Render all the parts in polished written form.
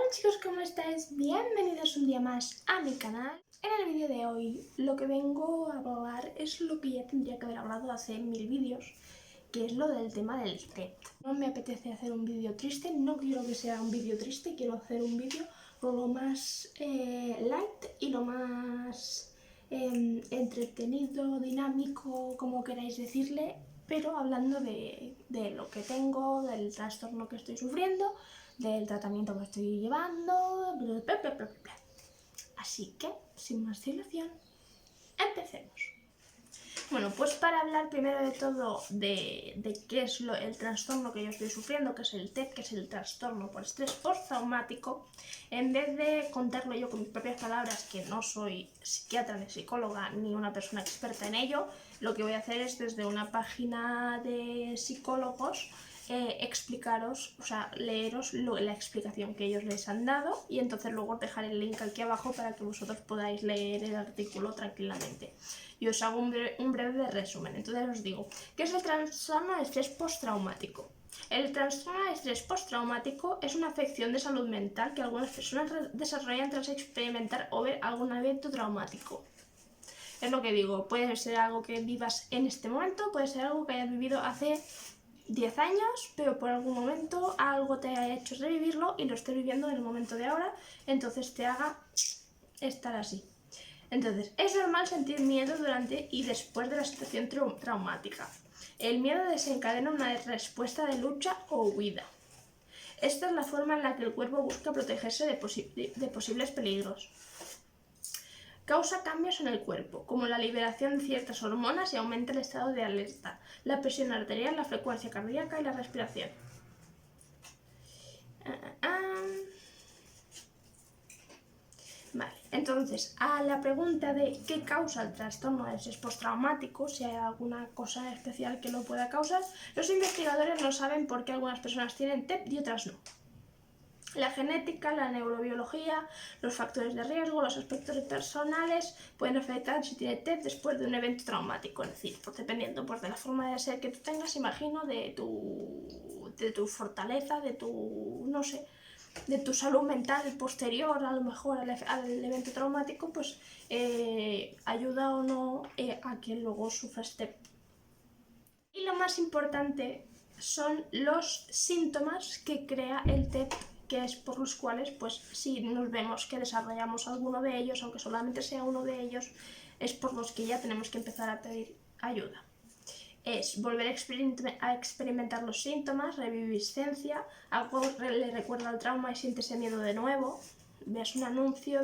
Hola chicos, ¿cómo estáis? Bienvenidos un día más a mi canal. En el vídeo de hoy lo que vengo a hablar es lo que ya tendría que haber hablado hace 1000 vídeos, que es lo del tema del TED. No me apetece hacer un vídeo triste, no quiero que sea un vídeo triste, quiero hacer un vídeo lo más light y lo más entretenido, dinámico, como queráis decirle, pero hablando de lo que tengo, del trastorno que estoy sufriendo, del tratamiento que estoy llevando, bla, bla, bla, bla, bla. Así que, sin más dilación, empecemos. Bueno, pues para hablar primero de todo de qué es el trastorno que yo estoy sufriendo, que es el TEP, que es el trastorno por estrés postraumático, en vez de contarlo yo con mis propias palabras, que no soy psiquiatra ni psicóloga ni una persona experta en ello, lo que voy a hacer es desde una página de psicólogos explicaros, o sea, leeros la explicación que ellos les han dado y entonces luego os dejaré el link aquí abajo para que vosotros podáis leer el artículo tranquilamente. Y os hago un breve resumen. Entonces os digo, ¿qué es el trastorno de estrés postraumático? El trastorno de estrés postraumático es una afección de salud mental que algunas personas desarrollan tras experimentar o ver algún evento traumático. Es lo que digo, puede ser algo que vivas en este momento, puede ser algo que hayas vivido hace 10 años, pero por algún momento algo te ha hecho revivirlo y lo estés viviendo en el momento de ahora, entonces te haga estar así. Entonces, es normal sentir miedo durante y después de la situación traumática. El miedo desencadena una respuesta de lucha o huida. Esta es la forma en la que el cuerpo busca protegerse de posibles peligros. Causa cambios en el cuerpo, como la liberación de ciertas hormonas y aumenta el estado de alerta, la presión arterial, la frecuencia cardíaca y la respiración. Vale, entonces, a la pregunta de qué causa el trastorno del estrés postraumático, si hay alguna cosa especial que lo pueda causar, los investigadores no saben por qué algunas personas tienen TEP y otras no. La genética, la neurobiología, los factores de riesgo, los aspectos personales pueden afectar si tiene TEP después de un evento traumático, es decir, pues dependiendo pues, de la forma de ser que tú tengas, imagino, de tu fortaleza, de tu, no sé, de tu salud mental posterior a lo mejor al evento traumático, pues ayuda o no a que luego sufras TEP. Y lo más importante son los síntomas que crea el TEP, que es por los cuales, pues si nos vemos que desarrollamos alguno de ellos, aunque solamente sea uno de ellos, es por los que ya tenemos que empezar a pedir ayuda. Es volver a experimentar los síntomas, reviviscencia, algo le recuerda al trauma y siente ese miedo de nuevo. Ves un anuncio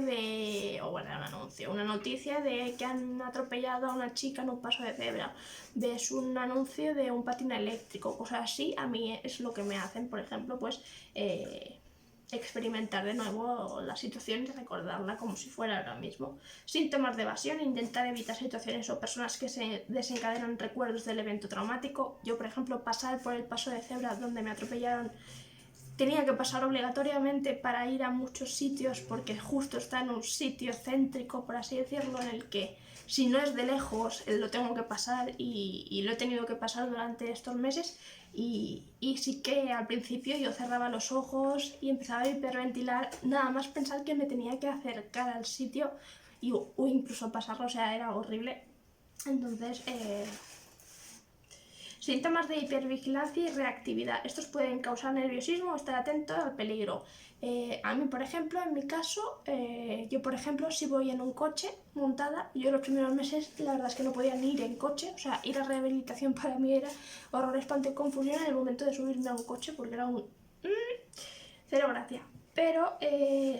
una noticia de que han atropellado a una chica en un paso de cebra. Ves un anuncio de un patín eléctrico, cosas así. A mí es lo que me hacen, por ejemplo, pues experimentar de nuevo la situación y recordarla como si fuera ahora mismo. Síntomas de evasión, intentar evitar situaciones o personas que se desencadenan recuerdos del evento traumático. Yo, por ejemplo, pasar por el paso de cebra donde me atropellaron, tenía que pasar obligatoriamente para ir a muchos sitios porque justo está en un sitio céntrico, por así decirlo, en el que si no es de lejos lo tengo que pasar y lo he tenido que pasar durante estos meses y sí que al principio yo cerraba los ojos y empezaba a hiperventilar nada más pensar que me tenía que acercar al sitio o incluso pasarlo, o sea, era horrible. Entonces, síntomas de hipervigilancia y reactividad. Estos pueden causar nerviosismo o estar atento al peligro. A mí, por ejemplo, en mi caso, yo, por ejemplo, si voy en un coche montada, yo los primeros meses la verdad es que no podía ni ir en coche, o sea, ir a rehabilitación para mí era horror, espanto y confusión en el momento de subirme a un coche porque era un... cero gracia. Pero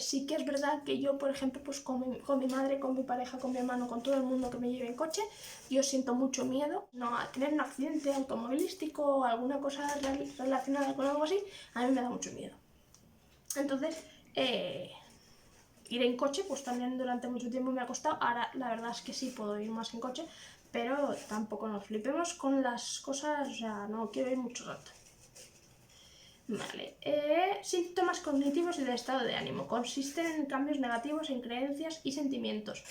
sí que es verdad que yo, por ejemplo, pues con mi madre, con mi pareja, con mi hermano, con todo el mundo que me lleve en coche, yo siento mucho miedo a tener un accidente automovilístico o alguna cosa relacionada con algo así, a mí me da mucho miedo. Entonces, ir en coche, pues también durante mucho tiempo me ha costado. Ahora la verdad es que sí puedo ir más en coche, pero tampoco nos flipemos con las cosas, o sea, no quiero ir mucho rato. Vale, síntomas cognitivos y de estado de ánimo. Consisten en cambios negativos en creencias y sentimientos.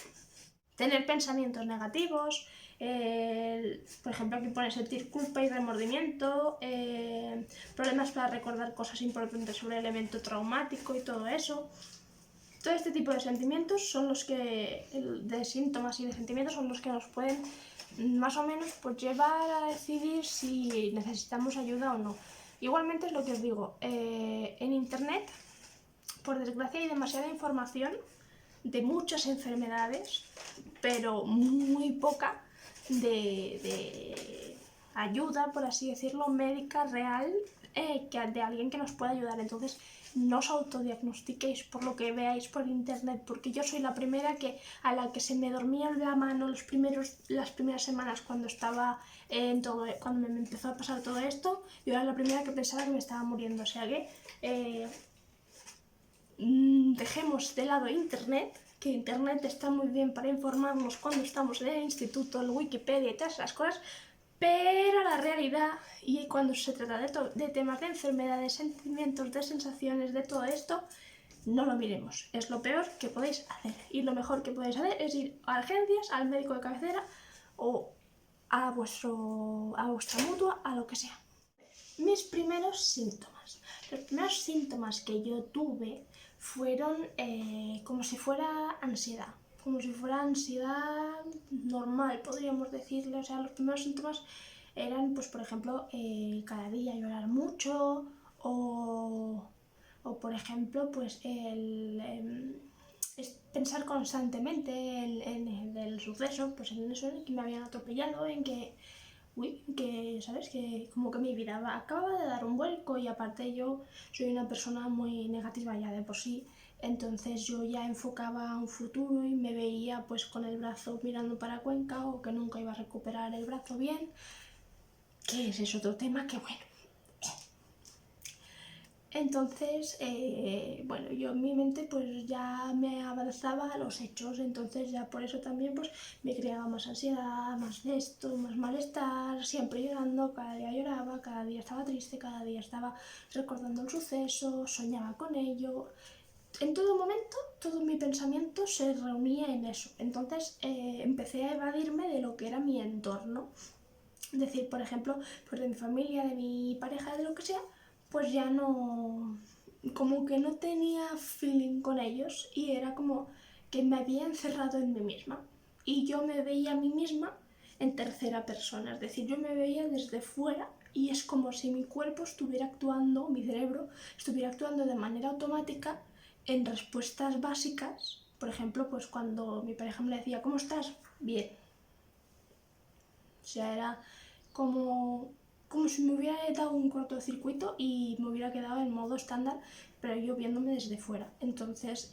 Tener pensamientos negativos, Por ejemplo, aquí pone sentir culpa y remordimiento, problemas para recordar cosas importantes sobre el evento traumático y todo eso. Todo este tipo de sentimientos son los que, de síntomas y de sentimientos son los que nos pueden más o menos pues llevar a decidir si necesitamos ayuda o no. Igualmente es lo que os digo, en internet, por desgracia, hay demasiada información de muchas enfermedades, pero muy poca de ayuda, por así decirlo, médica real, de alguien que nos pueda ayudar. Entonces, no os autodiagnostiquéis por lo que veáis por internet, porque yo soy la primera a la que se me dormía la mano las primeras semanas cuando estaba cuando me empezó a pasar todo esto. Yo era la primera que pensaba que me estaba muriendo. O sea que dejemos de lado internet, que internet está muy bien para informarnos cuando estamos en el instituto, en Wikipedia y todas esas cosas, pero la realidad, y cuando se trata de temas de enfermedades, sentimientos, de sensaciones, de todo esto, no lo miremos. Es lo peor que podéis hacer. Y lo mejor que podéis hacer es ir a urgencias, al médico de cabecera o a vuestra mutua, a lo que sea. Mis primeros síntomas. Los primeros síntomas que yo tuve fueron como si fuera ansiedad. Como si fuera ansiedad normal, podríamos decirle. O sea, los primeros síntomas eran, pues por ejemplo, cada día llorar mucho o por ejemplo, pues es pensar constantemente en el suceso, pues en eso, en que me habían atropellado, en que ¿sabes? Que como que mi vida acaba de dar un vuelco y aparte yo soy una persona muy negativa ya de por sí, entonces yo ya enfocaba un futuro y me veía pues con el brazo mirando para Cuenca o que nunca iba a recuperar el brazo bien, que ese es otro tema que bueno. Entonces, bueno, yo en mi mente pues ya me avanzaba a los hechos, entonces ya por eso también pues me creaba más ansiedad, más de esto, más malestar, siempre llorando, cada día lloraba, cada día estaba triste, cada día estaba recordando el suceso, soñaba con ello. En todo momento, todo mi pensamiento se reunía en eso, entonces empecé a evadirme de lo que era mi entorno. Es decir, por ejemplo, pues de mi familia, de mi pareja, de lo que sea, pues ya no, como que no tenía feeling con ellos y era como que me había encerrado en mí misma y yo me veía a mí misma en tercera persona, es decir, yo me veía desde fuera y es como si mi cuerpo estuviera actuando, mi cerebro estuviera actuando de manera automática en respuestas básicas. Por ejemplo, pues cuando mi pareja me decía, ¿cómo estás? Bien. O sea, era como si me hubiera dado un cortocircuito y me hubiera quedado en modo estándar, pero yo viéndome desde fuera. Entonces,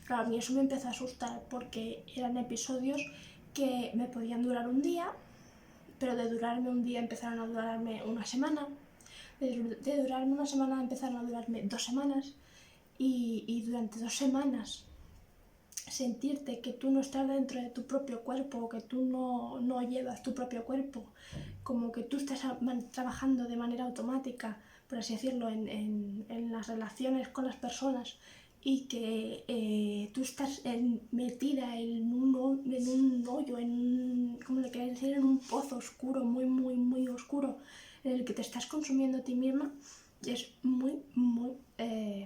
claro, a mí eso me empezó a asustar porque eran episodios que me podían durar un día, pero de durarme un día empezaron a durarme una semana, de durarme una semana empezaron a durarme 2 semanas y durante 2 semanas sentirte que tú no estás dentro de tu propio cuerpo, que tú no llevas tu propio cuerpo, como que tú estás trabajando de manera automática, por así decirlo, en las relaciones con las personas y que tú estás metida en un hoyo, ¿cómo le queréis decir? En un pozo oscuro, muy, muy, muy oscuro, en el que te estás consumiendo a ti misma, es muy, muy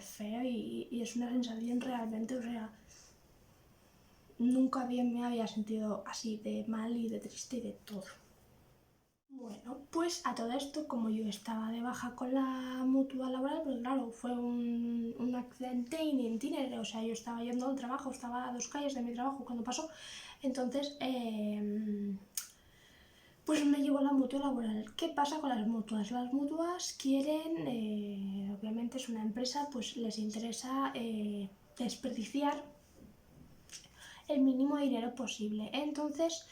feo y es una sensación realmente, o sea, nunca me había sentido así de mal y de triste y de todo. Bueno, pues a todo esto, como yo estaba de baja con la mutua laboral, pues claro, fue un accidente in itinere, o sea, yo estaba yendo al trabajo, estaba a 2 calles de mi trabajo cuando pasó, entonces, pues me llevó la mutua laboral. ¿Qué pasa con las mutuas? Las mutuas quieren, obviamente es una empresa, pues les interesa desperdiciar el mínimo dinero posible. Entonces,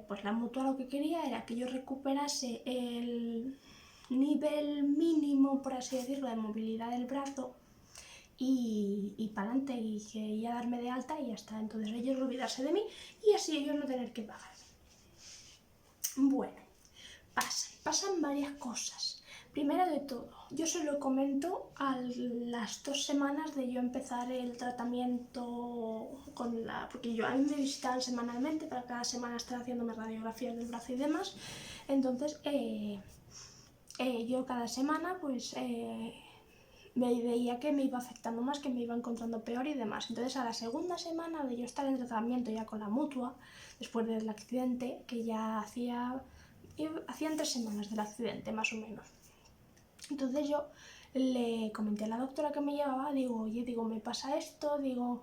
pues la mutua lo que quería era que yo recuperase el nivel mínimo, por así decirlo, de movilidad del brazo y para adelante y que ya darme de alta y ya está. Entonces ellos olvidarse de mí y así ellos no tener que pagar. Bueno, pasan varias cosas. Primero de todo, yo se lo comento a las 2 semanas de yo empezar el tratamiento porque a mí me visitan semanalmente, para cada semana estar haciéndome radiografías del brazo y demás. Entonces, yo cada semana pues me veía que me iba afectando más, que me iba encontrando peor y demás. Entonces, a la segunda semana de yo estar en tratamiento ya con la mutua, después del accidente, que ya hacían 3 semanas del accidente más o menos. Entonces yo le comenté a la doctora que me llevaba, digo, oye, digo, me pasa esto, digo,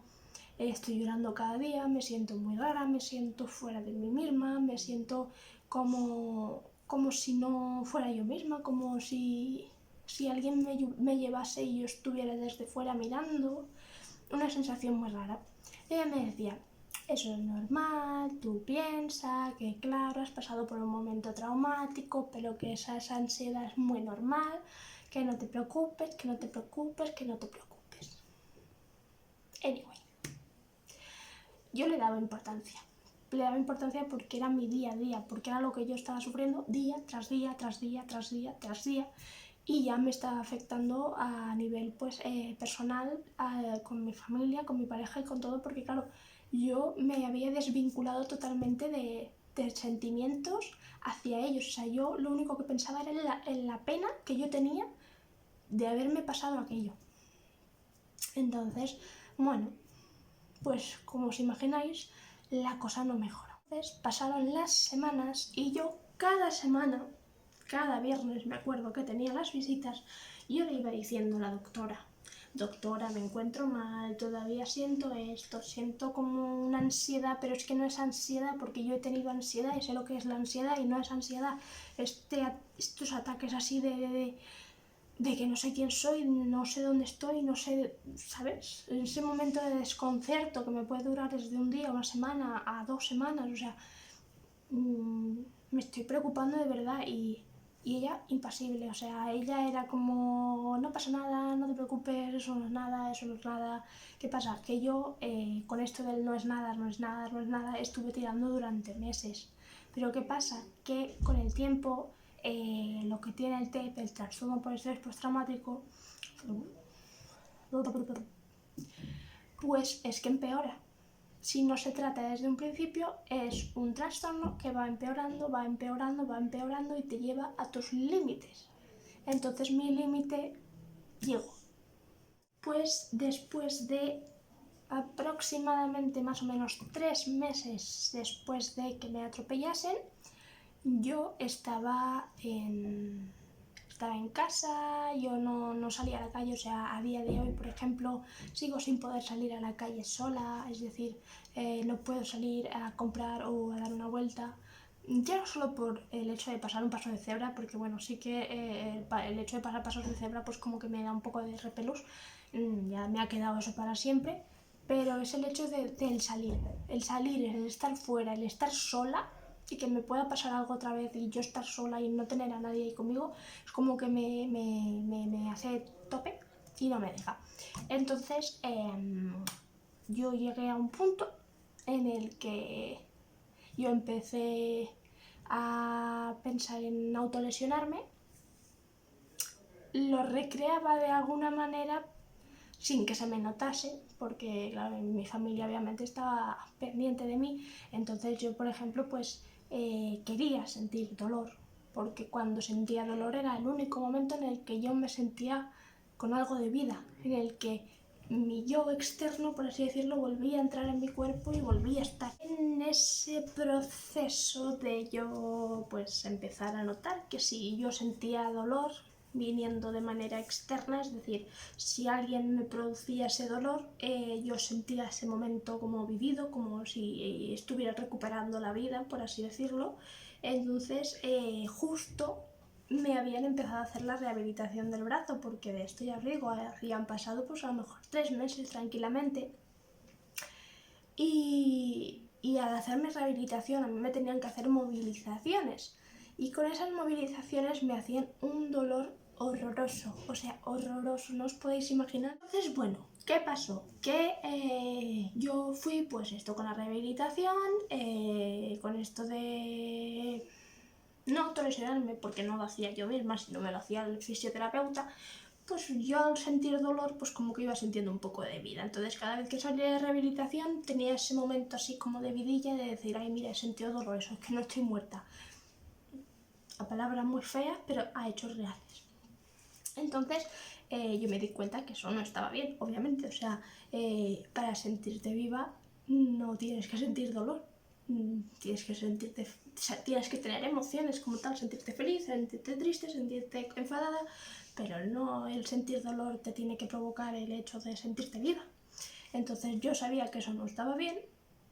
estoy llorando cada día, me siento muy rara, me siento fuera de mí misma, me siento como si no fuera yo misma, como si alguien me llevase y yo estuviera desde fuera mirando, una sensación muy rara. Ella me decía, eso es normal, tú piensas que claro, has pasado por un momento traumático, pero que esa ansiedad es muy normal, que no te preocupes, que no te preocupes, que no te preocupes. Anyway, yo le daba importancia. Le daba importancia porque era mi día a día, porque era lo que yo estaba sufriendo día tras día, tras día, tras día, tras día. Y ya me estaba afectando a nivel pues, personal, con mi familia, con mi pareja y con todo, porque claro, yo me había desvinculado totalmente de sentimientos hacia ellos. O sea, yo lo único que pensaba era en la pena que yo tenía de haberme pasado aquello. Entonces, bueno, pues como os imagináis, la cosa no mejoró. Entonces pasaron las semanas y yo cada semana, cada viernes me acuerdo que tenía las visitas, yo le iba diciendo a la doctora, me encuentro mal, todavía siento esto, siento como una ansiedad, pero es que no es ansiedad porque yo he tenido ansiedad y sé lo que es la ansiedad y no es ansiedad, estos ataques así de que no sé quién soy, no sé dónde estoy, no sé, ¿sabes? Ese momento de desconcierto que me puede durar desde un día, una semana, a 2 semanas, o sea, me estoy preocupando de verdad y ella impasible, o sea, ella era como, no pasa nada, no te preocupes, eso no es nada, eso no es nada. ¿Qué pasa? Que yo con esto del no es nada, no es nada, no es nada, estuve tirando durante meses. Pero ¿qué pasa? Que con el tiempo lo que tiene el TEP, el trastorno por estrés postraumático, pues es que empeora. Si no se trata desde un principio, es un trastorno que va empeorando, va empeorando, va empeorando y te lleva a tus límites. Entonces mi límite llegó. Pues después de aproximadamente más o menos 3 meses después de que me atropellasen, yo estaba en casa, yo no salía a la calle, o sea, a día de hoy, por ejemplo, sigo sin poder salir a la calle sola, es decir, no puedo salir a comprar o a dar una vuelta, ya no solo por el hecho de pasar un paso de cebra, porque bueno, sí que el hecho de pasar pasos de cebra pues como que me da un poco de repelús, ya me ha quedado eso para siempre, pero es el hecho del salir, el estar fuera, el estar sola, y que me pueda pasar algo otra vez y yo estar sola y no tener a nadie ahí conmigo, es como que me hace tope y no me deja. Entonces yo llegué a un punto en el que yo empecé a pensar en autolesionarme, lo recreaba de alguna manera sin que se me notase, porque claro, mi familia obviamente estaba pendiente de mí, entonces yo por ejemplo pues quería sentir dolor, porque cuando sentía dolor era el único momento en el que yo me sentía con algo de vida, en el que mi yo externo, por así decirlo, volvía a entrar en mi cuerpo y volvía a estar. En ese proceso de yo pues empezar a notar que si yo sentía dolor viniendo de manera externa, es decir, si alguien me producía ese dolor, yo sentía ese momento como vivido, como si estuviera recuperando la vida, por así decirlo. Entonces, justo me habían empezado a hacer la rehabilitación del brazo, porque de esto ya os digo, habían pasado pues a lo mejor 3 meses tranquilamente. Y al hacerme rehabilitación a mí me tenían que hacer movilizaciones. Y con esas movilizaciones me hacían un dolor horroroso, o sea, horroroso, no os podéis imaginar. Entonces, bueno, ¿qué pasó? Que yo fui, pues esto con la rehabilitación, con esto de no autolesionarme porque no lo hacía yo misma, sino me lo hacía el fisioterapeuta, pues yo al sentir dolor pues como que iba sintiendo un poco de vida. Entonces cada vez que salía de rehabilitación tenía ese momento así como de vidilla de decir, ay mira, he sentido dolor, eso es que no estoy muerta. A palabras muy feas, pero a hechos reales. Entonces yo me di cuenta que eso no estaba bien, obviamente. O sea, para sentirte viva no tienes que sentir dolor. Tienes que tener emociones como tal, sentirte feliz, sentirte triste, sentirte enfadada, pero no el sentir dolor te tiene que provocar el hecho de sentirte viva. Entonces yo sabía que eso no estaba bien,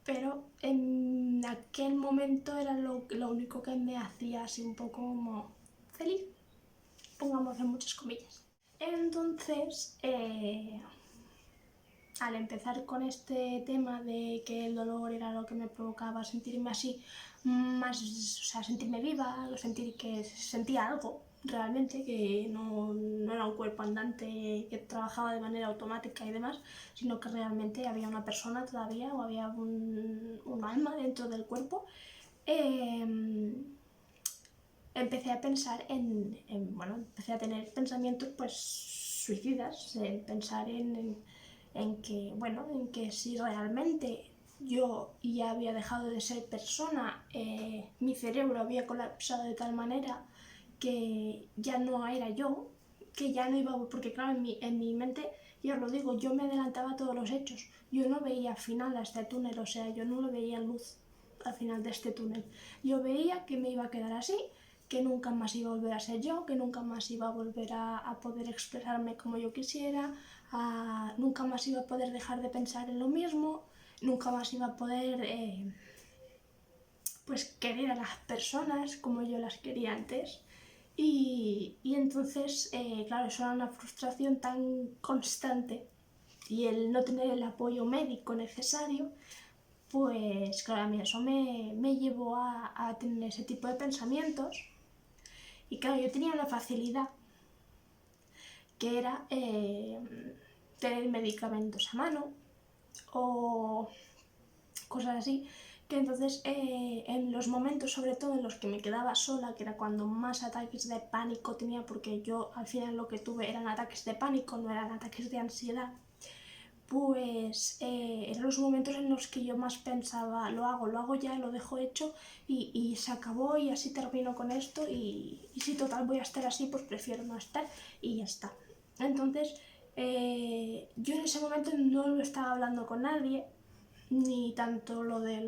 pero en aquel momento era lo único que me hacía así un poco como feliz, pongamos en muchas comillas. Entonces, al empezar con este tema de que el dolor era lo que me provocaba sentirme así, más, o sea, sentirme viva, sentir que sentía algo realmente, que no era un cuerpo andante que trabajaba de manera automática y demás, sino que realmente había una persona todavía o había un alma dentro del cuerpo. Empecé a pensar empecé a tener pensamientos pues suicidas, pensar en que si realmente yo ya había dejado de ser persona, mi cerebro había colapsado de tal manera que ya no era yo, que ya no iba, porque claro, en mi mente, yo os lo digo, yo me adelantaba a todos los hechos, yo no veía final a este túnel, o sea, yo no lo veía luz al final de este túnel, yo veía que me iba a quedar así, que nunca más iba a volver a ser yo, que nunca más iba a volver a poder expresarme como yo quisiera, nunca más iba a poder dejar de pensar en lo mismo, nunca más iba a poder pues querer a las personas como yo las quería antes. Y entonces, claro, eso era una frustración tan constante y el no tener el apoyo médico necesario, pues claro, a mí eso me llevó a tener ese tipo de pensamientos. Y claro, yo tenía una facilidad que era tener medicamentos a mano o cosas así, que entonces en los momentos sobre todo en los que me quedaba sola, que era cuando más ataques de pánico tenía, porque yo al final lo que tuve eran ataques de pánico, no eran ataques de ansiedad, pues eran los momentos en los que yo más pensaba, lo hago ya, lo dejo hecho y se acabó y así termino con esto y si total voy a estar así, pues prefiero no estar y ya está. Entonces yo en ese momento no lo estaba hablando con nadie, ni tanto lo de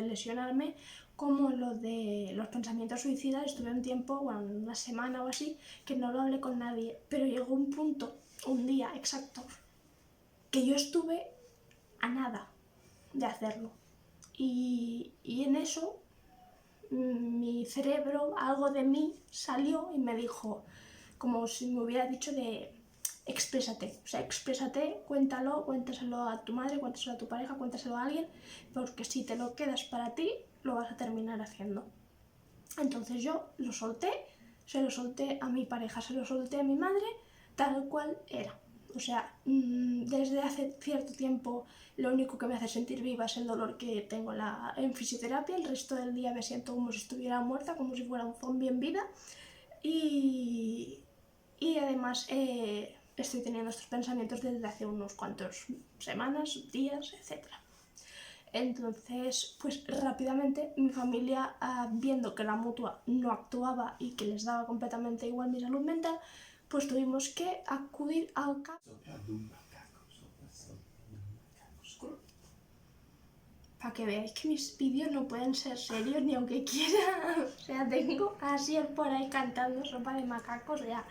lesionarme como lo de los pensamientos suicidas. Estuve un tiempo, bueno, una semana o así, que no lo hablé con nadie, pero llegó un punto, un día exacto, que yo estuve a nada de hacerlo. Y en eso mi cerebro, algo de mí salió y me dijo, como si me hubiera dicho de exprésate, o sea, exprésate, cuéntaselo a tu madre, cuéntaselo a tu pareja, cuéntaselo a alguien, porque si te lo quedas para ti, lo vas a terminar haciendo. Entonces yo lo solté, se lo solté a mi pareja, se lo solté a mi madre, tal cual era. O sea, desde hace cierto tiempo lo único que me hace sentir viva es el dolor que tengo en fisioterapia. El resto del día me siento como si estuviera muerta, como si fuera un zombie en vida. Y además estoy teniendo estos pensamientos desde hace unos cuantos semanas, días, etc. Entonces, pues rápidamente mi familia, viendo que la mutua no actuaba y que les daba completamente igual mi salud mental, pues tuvimos que acudir al para que veáis que mis vídeos no pueden ser serios ni aunque quiera. O sea, tengo a Asier por ahí cantando sopa de macacos. O sea,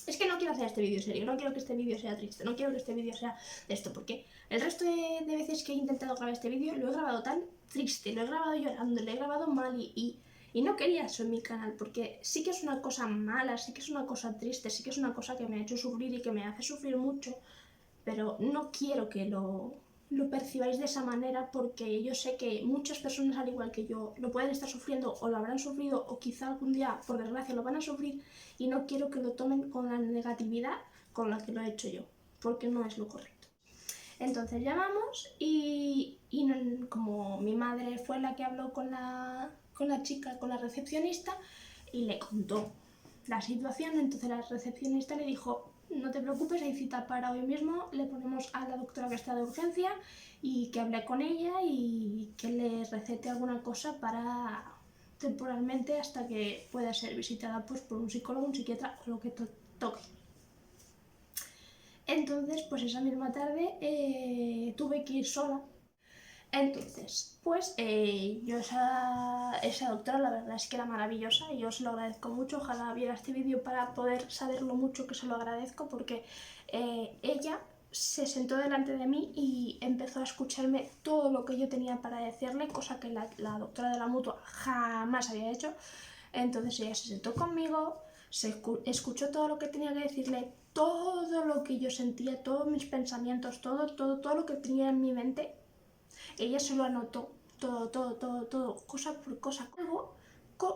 es que no quiero hacer este vídeo serio, no quiero que este vídeo sea triste, no quiero que este vídeo sea de esto, porque el resto de veces que he intentado grabar este vídeo lo he grabado tan triste, lo he grabado llorando, lo he grabado mal y no quería eso en mi canal, porque sí que es una cosa mala, sí que es una cosa triste, sí que es una cosa que me ha hecho sufrir y que me hace sufrir mucho, pero no quiero que lo percibáis de esa manera, porque yo sé que muchas personas al igual que yo lo pueden estar sufriendo o lo habrán sufrido o quizá algún día por desgracia lo van a sufrir y no quiero que lo tomen con la negatividad con la que lo he hecho yo, porque no es lo correcto. Entonces llamamos y como mi madre fue la que habló con la chica, con la recepcionista, y le contó la situación. Entonces la recepcionista le dijo: no te preocupes, hay cita para hoy mismo, le ponemos a la doctora que está de urgencia y que hable con ella y que le recete alguna cosa para temporalmente hasta que pueda ser visitada pues por un psicólogo, un psiquiatra o lo que toque. Entonces, pues esa misma tarde tuve que ir sola. Entonces, pues yo esa doctora la verdad es que era maravillosa y yo se lo agradezco mucho. Ojalá viera este vídeo para poder saber lo mucho que se lo agradezco, porque ella se sentó delante de mí y empezó a escucharme todo lo que yo tenía para decirle, cosa que la doctora de la mutua jamás había hecho. Entonces ella se sentó conmigo, escuchó todo lo que tenía que decirle, todo lo que yo sentía, todos mis pensamientos, todo lo que tenía en mi mente. Ella se lo anotó, todo, cosa por cosa. Luego,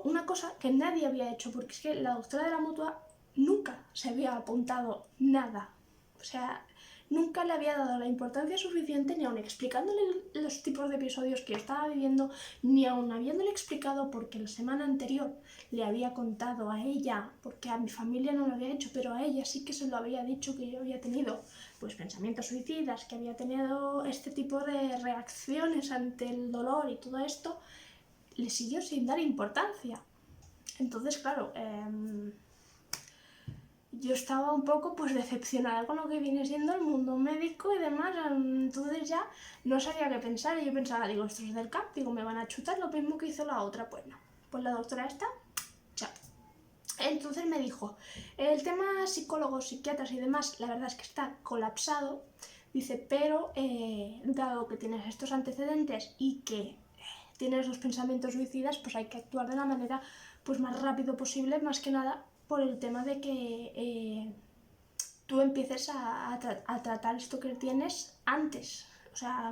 una cosa que nadie había hecho, porque es que la doctora de la mutua nunca se había apuntado nada. O sea, nunca le había dado la importancia suficiente, ni aun explicándole los tipos de episodios que yo estaba viviendo, ni aun habiéndole explicado porque la semana anterior le había contado a ella, porque a mi familia no lo había hecho, pero a ella sí que se lo había dicho, que yo había tenido pues pensamientos suicidas, que había tenido este tipo de reacciones ante el dolor y todo esto. Le siguió sin dar importancia. Entonces, claro, yo estaba un poco pues decepcionada con lo que viene siendo el mundo médico y demás. Entonces ya no sabía qué pensar y yo pensaba, digo, estos del CAP, digo, me van a chutar lo mismo que hizo la otra. Pues no, pues la doctora esta, chao. Entonces me dijo, el tema psicólogos, psiquiatras y demás, la verdad es que está colapsado. Dice, pero dado que tienes estos antecedentes y que tienes los pensamientos suicidas, pues hay que actuar de la manera pues más rápido posible, más que nada por el tema de que tú empieces a tratar esto que tienes antes, o sea,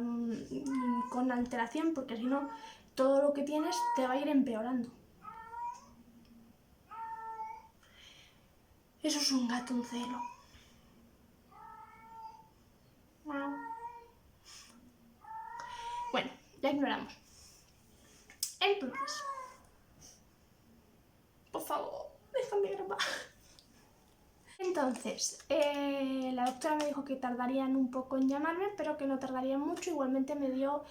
con alteración, porque si no, todo lo que tienes te va a ir empeorando. Eso es un gato, un celo. Bueno, ya ignoramos. Entonces, por favor, déjame grabar. Entonces, la doctora me dijo que tardarían un poco en llamarme, pero que no tardarían mucho. Igualmente me dio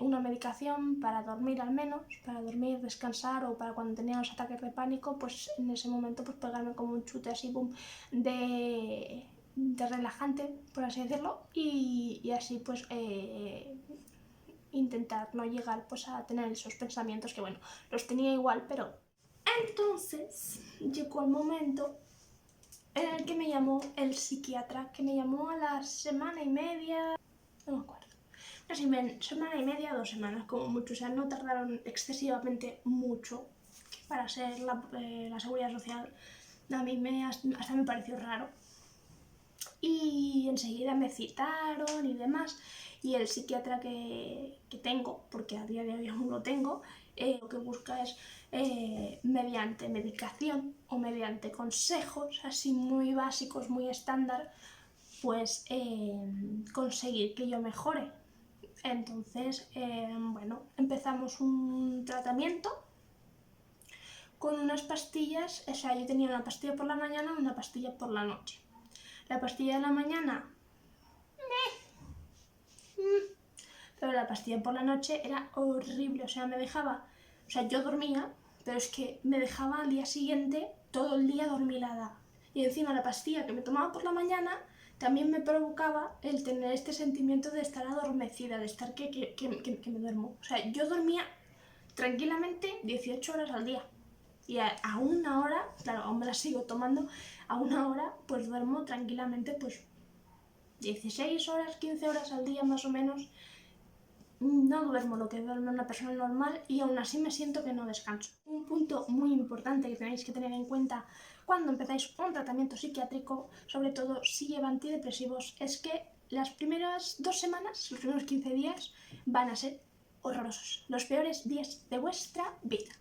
una medicación para dormir, al menos, para dormir, descansar, o para cuando tenía los ataques de pánico, pues en ese momento pues pegarme como un chute así, boom, de relajante, por así decirlo, y así pues intentar no llegar pues a tener esos pensamientos que, bueno, los tenía igual, pero... Entonces llegó el momento en el que me llamó el psiquiatra, que me llamó a la semana y media, no me acuerdo, una semana y media, 2 semanas como mucho, o sea, no tardaron excesivamente mucho para ser la seguridad social. A mí hasta me pareció raro. Y enseguida me citaron y demás, y el psiquiatra que tengo, porque a día de hoy aún lo tengo, lo que busca es mediante medicación o mediante consejos así muy básicos, muy estándar, pues conseguir que yo mejore. Entonces, bueno, empezamos un tratamiento con unas pastillas. O sea, yo tenía una pastilla por la mañana y una pastilla por la noche. La pastilla de la mañana, pero la pastilla por la noche era horrible, o sea, me dejaba, o sea, yo dormía, pero es que me dejaba al día siguiente todo el día dormilada. Y encima la pastilla que me tomaba por la mañana también me provocaba el tener este sentimiento de estar adormecida, de estar que me duermo. O sea, yo dormía tranquilamente 18 horas al día. Y a una hora, claro, aún me la sigo tomando, a una hora pues duermo tranquilamente pues 16 horas, 15 horas al día más o menos. No duermo lo que duerme una persona normal y aún así me siento que no descanso. Un punto muy importante que tenéis que tener en cuenta cuando empezáis un tratamiento psiquiátrico, sobre todo si lleva antidepresivos, es que las primeras 2 semanas, los primeros 15 días, van a ser horrorosos, los peores días de vuestra vida.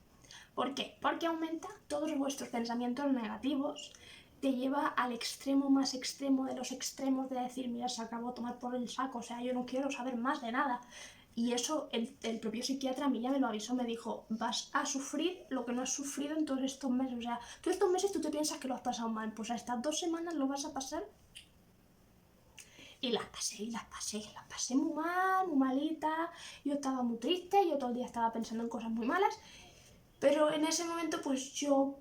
¿Por qué? Porque aumenta todos vuestros pensamientos negativos, te lleva al extremo más extremo de los extremos de decir, mira, se acabó de tomar por el saco, o sea, yo no quiero saber más de nada. Y eso el propio psiquiatra a mí ya me lo avisó, me dijo, vas a sufrir lo que no has sufrido en todos estos meses. O sea, todos estos meses tú te piensas que lo has pasado mal, pues a estas 2 semanas lo vas a pasar. Y las pasé muy mal, muy malita. Yo estaba muy triste, yo todo el día estaba pensando en cosas muy malas. Pero en ese momento pues yo,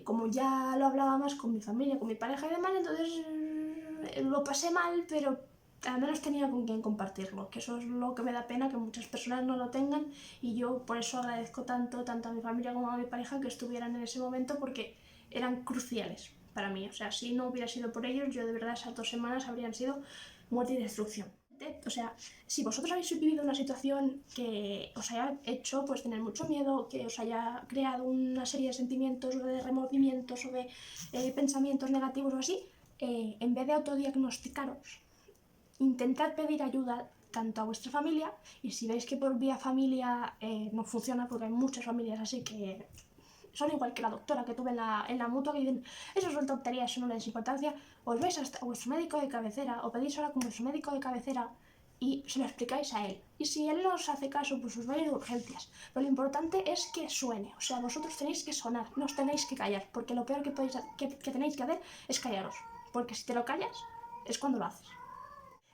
como ya lo hablaba más con mi familia, con mi pareja y demás, entonces lo pasé mal, pero al menos tenía con quien compartirlo, que eso es lo que me da pena, que muchas personas no lo tengan, y yo por eso agradezco tanto a mi familia como a mi pareja que estuvieran en ese momento, porque eran cruciales para mí. O sea, si no hubiera sido por ellos, yo de verdad esas 2 semanas habrían sido muerte y destrucción. O sea, si vosotros habéis vivido una situación que os haya hecho pues tener mucho miedo, que os haya creado una serie de sentimientos o de remordimientos o de pensamientos negativos o así, en vez de autodiagnosticaros, intentad pedir ayuda tanto a vuestra familia, y si veis que por vía familia no funciona, porque hay muchas familias así que son igual que la doctora que tuve en la mutua, que dicen, eso son tonterías, eso no les importancia, os vais a vuestro médico de cabecera, o pedís ahora con vuestro médico de cabecera y se lo explicáis a él. Y si él no os hace caso, pues os vais de urgencias. Pero lo importante es que suene, o sea, vosotros tenéis que sonar, no os tenéis que callar, porque lo peor que tenéis que hacer es callaros, porque si te lo callas es cuando lo haces.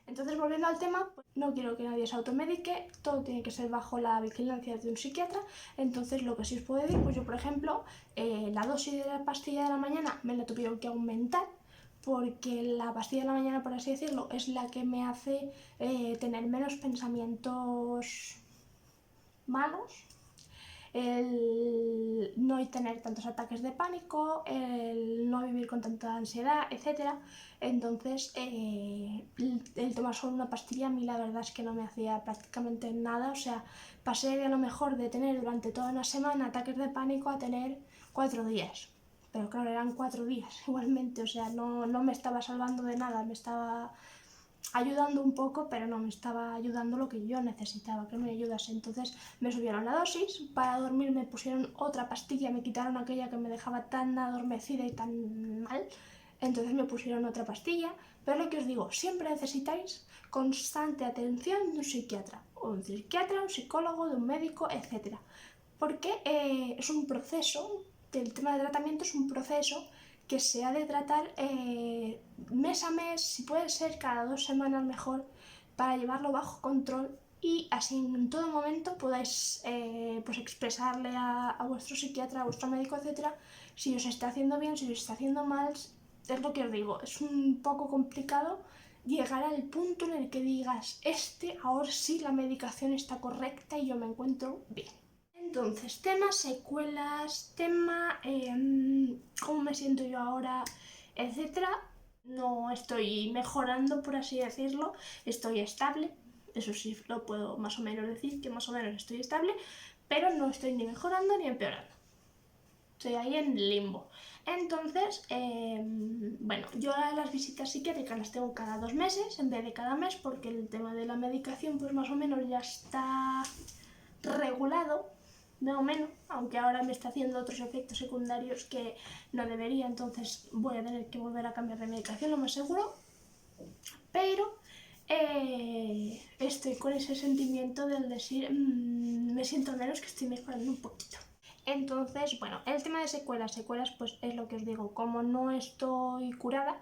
Entonces, volviendo al tema, pues, no quiero que nadie se automedique, todo tiene que ser bajo la vigilancia de un psiquiatra. Entonces, lo que sí os puedo decir, pues yo, por ejemplo, la dosis de la pastilla de la mañana me la tuvieron que aumentar, porque la pastilla de la mañana, por así decirlo, es la que me hace tener menos pensamientos malos, el no tener tantos ataques de pánico, el no vivir con tanta ansiedad, etc. Entonces, el tomar solo una pastilla a mí la verdad es que no me hacía prácticamente nada. O sea, pasé de a lo mejor de tener durante toda una semana ataques de pánico a tener 4 días. Pero claro, eran 4 días igualmente, o sea, no me estaba salvando de nada, me estaba ayudando un poco, pero no me estaba ayudando lo que yo necesitaba que me ayudase. Entonces me subieron la dosis, para dormir me pusieron otra pastilla, me quitaron aquella que me dejaba tan adormecida y tan mal, entonces me pusieron otra pastilla. Pero lo que os digo, siempre necesitáis constante atención de un psiquiatra, o un psiquiatra, un psicólogo, de un médico, etc. Porque es un proceso, el tema de tratamiento es un proceso que se ha de tratar mes a mes, si puede ser cada 2 semanas mejor, para llevarlo bajo control y así en todo momento podáis pues expresarle a vuestro psiquiatra, a vuestro médico, etcétera, si os está haciendo bien, si os está haciendo mal. Es lo que os digo, es un poco complicado llegar al punto en el que digas, ahora sí la medicación está correcta y yo me encuentro bien. Entonces, tema secuelas, tema cómo me siento yo ahora, etcétera. No estoy mejorando, por así decirlo, estoy estable. Eso sí lo puedo más o menos decir, que más o menos estoy estable, pero no estoy ni mejorando ni empeorando. Estoy ahí en limbo. Entonces, bueno, yo las visitas psiquiátricas las tengo cada 2 meses en vez de cada mes, porque el tema de la medicación pues más o menos ya está regulado, más o menos, aunque ahora me está haciendo otros efectos secundarios que no debería, entonces voy a tener que volver a cambiar de medicación, lo más seguro. Pero estoy con ese sentimiento del decir, me siento al menos que estoy mejorando un poquito. Entonces, bueno, el tema de secuelas, pues es lo que os digo, como no estoy curada,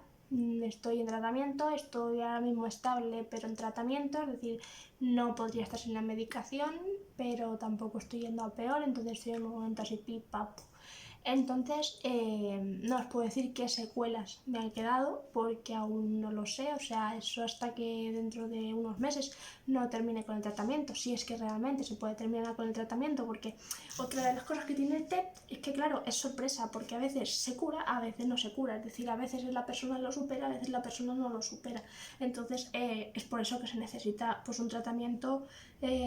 estoy en tratamiento, estoy ahora mismo estable pero en tratamiento, es decir, no podría estar sin la medicación, pero tampoco estoy yendo a peor, entonces estoy en un momento así pip-pap. Entonces, no os puedo decir qué secuelas me han quedado porque aún no lo sé, o sea, eso hasta que dentro de unos meses no termine con el tratamiento, si es que realmente se puede terminar con el tratamiento, porque otra de las cosas que tiene el TEP es que, claro, es sorpresa, porque a veces se cura, a veces no se cura, es decir, a veces la persona lo supera, a veces la persona no lo supera. Entonces, es por eso que se necesita pues un tratamiento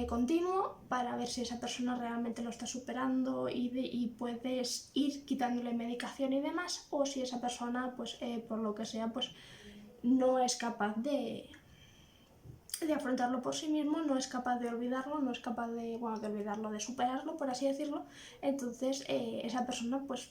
continuo para ver si esa persona realmente lo está superando y puedes ir quitándole medicación y demás, o si esa persona, pues por lo que sea, pues no es capaz de afrontarlo por sí mismo, no es capaz de olvidarlo, no es capaz de olvidarlo, de superarlo, por así decirlo. Entonces esa persona pues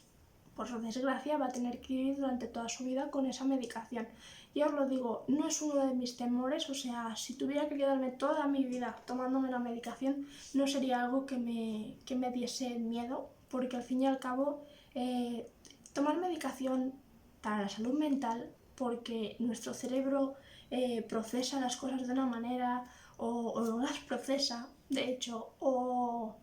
por su desgracia, va a tener que vivir durante toda su vida con esa medicación. Y os lo digo, no es uno de mis temores, o sea, si tuviera que quedarme toda mi vida tomándome la medicación, no sería algo que me diese miedo, porque al fin y al cabo, tomar medicación para la salud mental, porque nuestro cerebro procesa las cosas de una manera o no las procesa, de hecho, o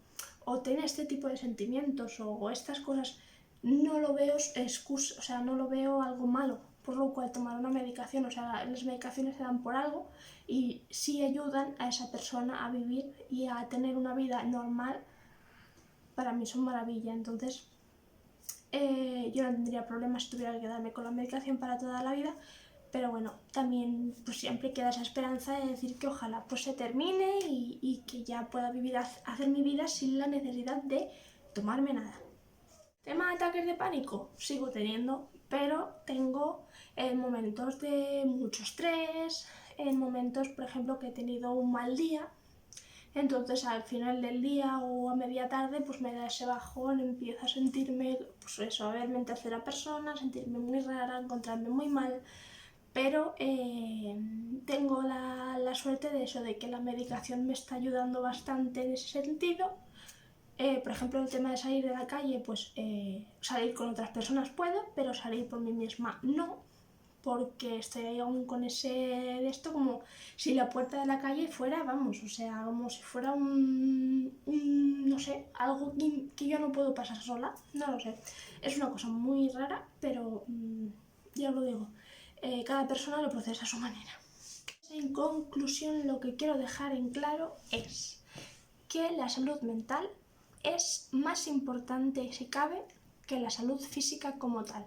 tiene este tipo de sentimientos o estas cosas, no lo veo excusa, o sea, no lo veo algo malo, por lo cual tomar una medicación, o sea, las medicaciones se dan por algo y sí ayudan a esa persona a vivir y a tener una vida normal. Para mí son maravilla, entonces yo no tendría problemas si tuviera que quedarme con la medicación para toda la vida, pero bueno, también pues siempre queda esa esperanza de decir que ojalá pues se termine y que ya pueda vivir, hacer mi vida sin la necesidad de tomarme nada. ¿Tema de ataques de pánico? Sigo teniendo, pero tengo en momentos de mucho estrés, en momentos, por ejemplo, que he tenido un mal día. Entonces al final del día o a media tarde pues me da ese bajón, empiezo a sentirme, pues eso, a verme en tercera persona, sentirme muy rara, encontrarme muy mal, pero tengo la suerte de eso, de que la medicación me está ayudando bastante en ese sentido. Por ejemplo, el tema de salir de la calle, pues salir con otras personas puedo, pero salir por mí misma no, porque estoy aún con ese de esto como si la puerta de la calle fuera, vamos, o sea, como si fuera no sé, algo que yo no puedo pasar sola, no lo sé. Es una cosa muy rara, pero ya os lo digo, cada persona lo procesa a su manera. En conclusión, lo que quiero dejar en claro es que la salud mental es más importante, si cabe, que la salud física como tal.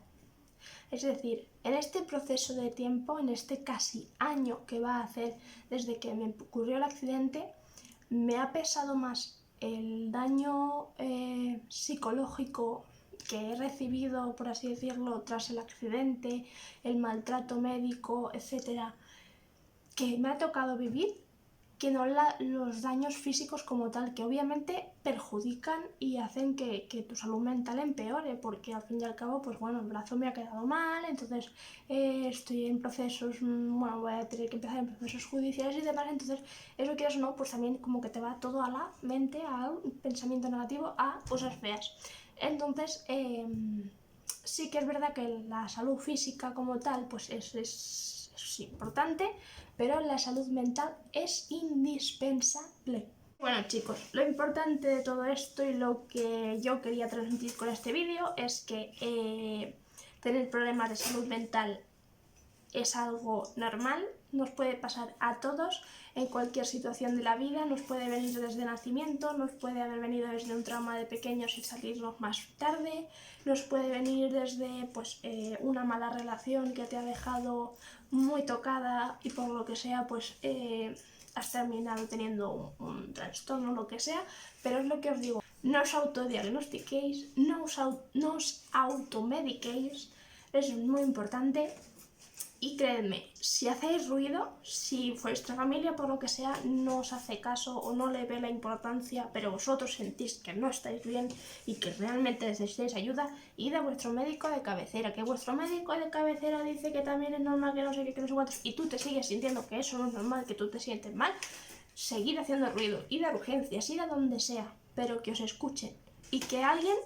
Es decir, en este proceso de tiempo, en este casi año que va a hacer desde que me ocurrió el accidente, me ha pesado más el daño psicológico que he recibido, por así decirlo, tras el accidente, el maltrato médico, etcétera, que me ha tocado vivir, que no los daños físicos como tal, que obviamente perjudican y hacen que tu salud mental empeore, porque al fin y al cabo, pues bueno, el brazo me ha quedado mal, entonces estoy en procesos, bueno, voy a tener que empezar en procesos judiciales y demás, entonces eso quieras o no, pues también como que te va todo a la mente, a un pensamiento negativo, a cosas feas. Entonces, sí que es verdad que la salud física como tal, pues es importante, pero la salud mental es indispensable. Bueno chicos, lo importante de todo esto y lo que yo quería transmitir con este vídeo es que tener problemas de salud mental es algo normal, nos puede pasar a todos en cualquier situación de la vida, nos puede venir desde nacimiento, nos puede haber venido desde un trauma de pequeños y salirnos más tarde, nos puede venir desde pues, una mala relación que te ha dejado muy tocada y por lo que sea pues has terminado teniendo un trastorno o lo que sea, pero es lo que os digo, no os autodiagnostiquéis, no os automediquéis, eso es muy importante. Y creedme, si hacéis ruido, si vuestra familia por lo que sea no os hace caso o no le ve la importancia, pero vosotros sentís que no estáis bien y que realmente necesitáis ayuda, id a vuestro médico de cabecera, que vuestro médico de cabecera dice que también es normal, que no sé qué, que no sé cuántos, y tú te sigues sintiendo que eso no es normal, que tú te sientes mal, seguid haciendo ruido, id a urgencias, id a donde sea, pero que os escuchen y que alguien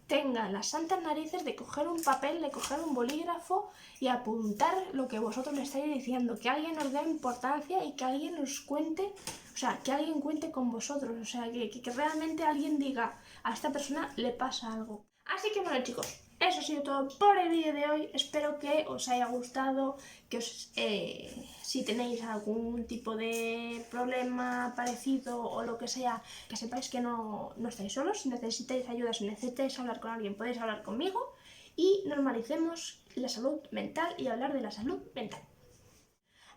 tenga las santas narices de coger un papel, de coger un bolígrafo y apuntar lo que vosotros me estáis diciendo, que alguien os dé importancia y que alguien os cuente, o sea, que alguien cuente con vosotros, o sea, que realmente alguien diga, a esta persona le pasa algo. Así que bueno chicos, eso ha sido todo por el vídeo de hoy, espero que os haya gustado, que si tenéis algún tipo de problema parecido o lo que sea, que sepáis que no estáis solos, si necesitáis ayuda, si necesitáis hablar con alguien, podéis hablar conmigo y normalicemos la salud mental y hablar de la salud mental.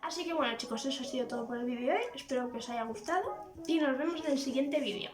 Así que bueno chicos, eso ha sido todo por el vídeo de hoy, espero que os haya gustado y nos vemos en el siguiente vídeo.